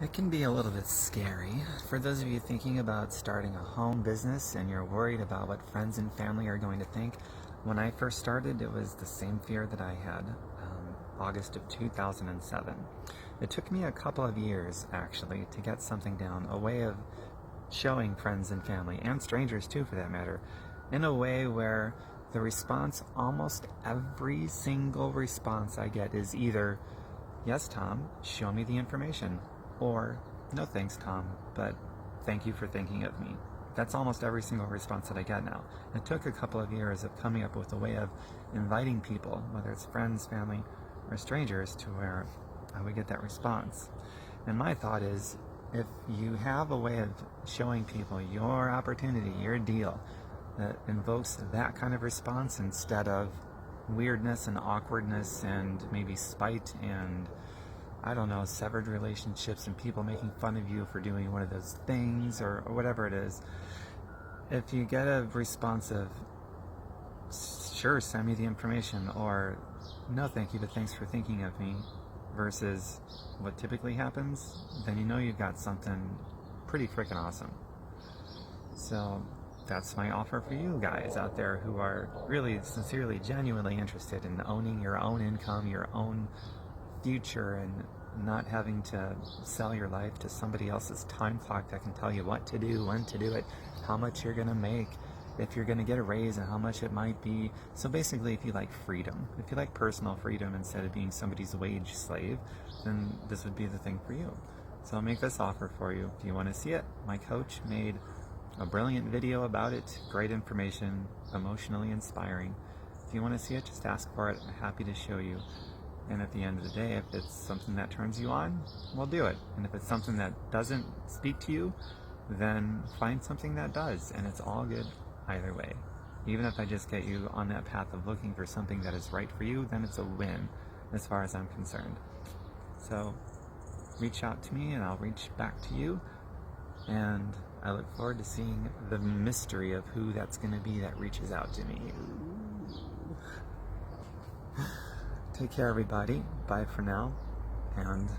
It can be a little bit scary. For those of you thinking about starting a home business and you're worried about what friends and family are going to think, when I first started, it was the same fear that I had. August of 2007. It took me a couple of years, actually, to get something down, a way of showing friends and family, and strangers too for that matter, in a way where the response, almost every single response I get is either, "Yes, Tom, show me the information," or "No thanks, Tom, but thank you for thinking of me." That's almost every single response that I get now. It took a couple of years of coming up with a way of inviting people, whether it's friends, family, or strangers, to where I would get that response. And my thought is, if you have a way of showing people your opportunity, your deal, that invokes that kind of response instead of weirdness and awkwardness and maybe spite and, I don't know, severed relationships and people making fun of you for doing one of those things or whatever it is, if you get a response of, "Sure, send me the information," or "No thank you, but thanks for thinking of me," versus what typically happens, then you know you've got something pretty freaking awesome. So that's my offer for you guys out there who are really sincerely, genuinely interested in owning your own income, your own future, and not having to sell your life to somebody else's time clock that can tell you what to do, when to do it, how much you're going to make, if you're going to get a raise, and how much it might be. So basically, if you like freedom, if you like personal freedom instead of being somebody's wage slave, then this would be the thing for you. So I'll make this offer for you. If you want to see it, my coach made a brilliant video about it, great information, emotionally inspiring. If you want to see it, just ask for it. I'm happy to show you. And at the end of the day, if it's something that turns you on, we'll do it. And if it's something that doesn't speak to you, then find something that does. And it's all good either way. Even if I just get you on that path of looking for something that is right for you, then it's a win as far as I'm concerned. So reach out to me and I'll reach back to you. And I look forward to seeing the mystery of who that's going to be that reaches out to me. Take care, everybody. Bye for now, and